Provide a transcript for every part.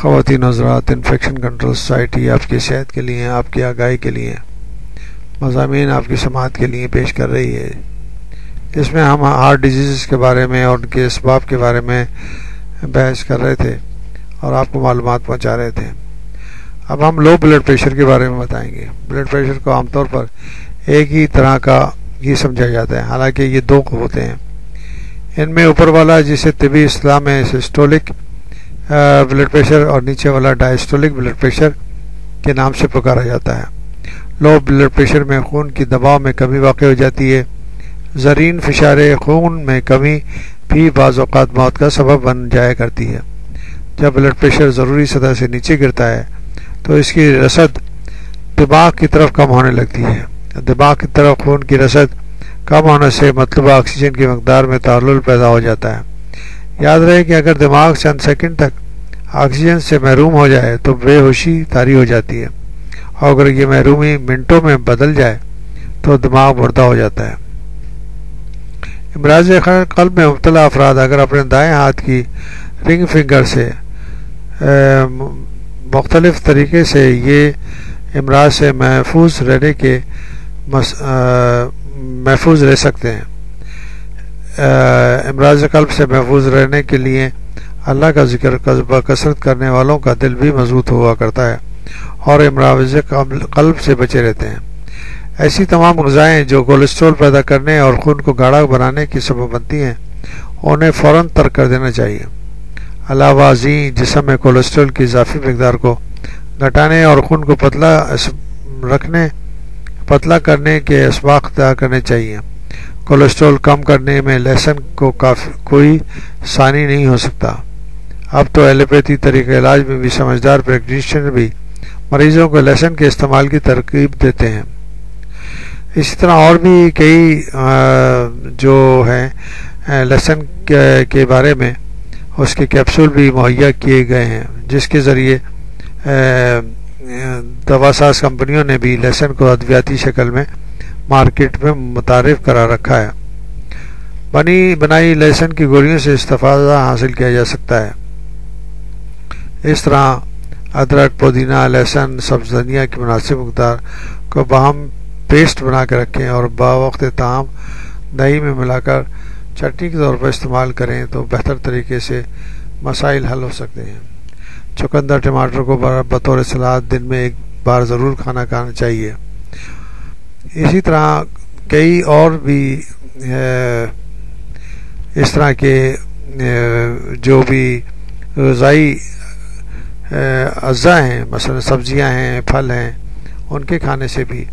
خواتین حضرات، infection control society آپ کی صحت کے لیے، آپ کی آگاہی کے لیے مضامین آپ کی سماعت کے لیے پیش کر رہی ہے۔ اس میں ہم ہارٹ ڈیزیز کے بارے میں اور ان کے اسباب کے بارے میں بحث کر رہے تھے اور آپ کو معلومات پہنچا رہے تھے۔ اب ہم لو بلڈ پریشر کے بارے میں بتائیں گے۔ بلڈ پریشر کو عام طور پر ایک ہی طرح کا یہ سمجھا جاتا ہے، حالانکہ یہ دو ہوتے ہیں۔ ان میں اوپر والا جسے طبی اصطلاح میں سسٹولک بلڈ پریشر اور نیچے والا ڈائسٹولک بلڈ پریشر کے نام سے پکارا جاتا ہے۔ لو بلڈ پریشر میں خون کی دباؤ میں کمی واقع ہو جاتی ہے۔ زرین فشار خون میں کمی بھی بعض اوقات موت کا سبب بن جایا کرتی ہے۔ جب بلڈ پریشر ضروری سطح سے نیچے گرتا ہے تو اس کی رسد دماغ کی طرف کم ہونے لگتی ہے۔ دماغ کی طرف خون کی رسد کم ہونے سے مطلوبہ آکسیجن کی مقدار میں تعلل پیدا ہو جاتا ہے۔ یاد رہے کہ اگر دماغ چند سیکنڈ تک آکسیجن سے محروم ہو جائے تو بے ہوشی طاری ہو جاتی ہے، اور اگر یہ محرومی منٹوں میں بدل جائے تو دماغ مردہ ہو جاتا ہے۔ امراض قلب میں مبتلا افراد اگر اپنے دائیں ہاتھ کی رنگ فنگر سے مختلف طریقے سے یہ امراض سے محفوظ رہ سکتے ہیں۔ امراض قلب سے محفوظ رہنے کے لیے اللہ کا ذکر کثرت کرنے والوں کا دل بھی مضبوط ہوا کرتا ہے اور امراض قلب سے بچے رہتے ہیں۔ ایسی تمام غذائیں جو کولیسٹرول پیدا کرنے اور خون کو گاڑھا بنانے کی سبب بنتی ہیں انہیں فوراً ترک کر دینا چاہیے۔ علاوہ ازیں جسم میں کولیسٹرول کی اضافی مقدار کو گھٹانے اور خون کو پتلا کرنے کے اسباق اختیار کرنے چاہیے۔ کولیسٹرول کم کرنے میں لہسن کو کوئی ثانی نہیں ہو سکتا۔ اب تو ایلوپیتھی طریقہ علاج میں بھی سمجھدار پریکٹیشنر بھی مریضوں کو لہسن کے استعمال کی ترغیب دیتے ہیں۔ اسی طرح اور بھی کئی جو ہیں لہسن کے بارے میں اس کے کیپسول بھی مہیا کیے گئے ہیں، جس کے ذریعے دوا ساز کمپنیوں نے بھی لہسن کو ادویاتی شکل میں مارکیٹ میں متعارف کرا رکھا ہے۔ بنی بنائی لہسن کی گولیوں سے استفادہ حاصل کیا جا سکتا ہے۔ اس طرح ادرک، پودینہ، لہسن، سبز دھنیا کی مناسب مقدار کو باہم پیسٹ بنا کے رکھیں اور باوقت طعام دہی میں ملا کر چٹنی کے طور پر استعمال کریں تو بہتر طریقے سے مسائل حل ہو سکتے ہیں۔ چقندر ٹماٹر کو بطور سلاد دن میں ایک بار ضرور کھانا چاہیے۔ اسی طرح کئی اور بھی اس طرح کے جو بھی غذائی اجزاء ہیں، مثلا سبزیاں ہیں، پھل ہیں، ان کے کھانے سے بھی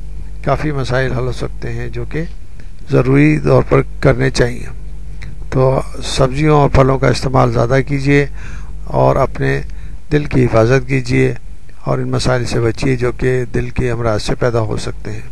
کافی مسائل حل ہو سکتے ہیں جو کہ ضروری طور پر کرنے چاہیے۔ تو سبزیوں اور پھلوں کا استعمال زیادہ کیجیے اور اپنے دل کی حفاظت کیجیے اور ان مسائل سے بچیے جو کہ دل کے امراض سے پیدا ہو سکتے ہیں۔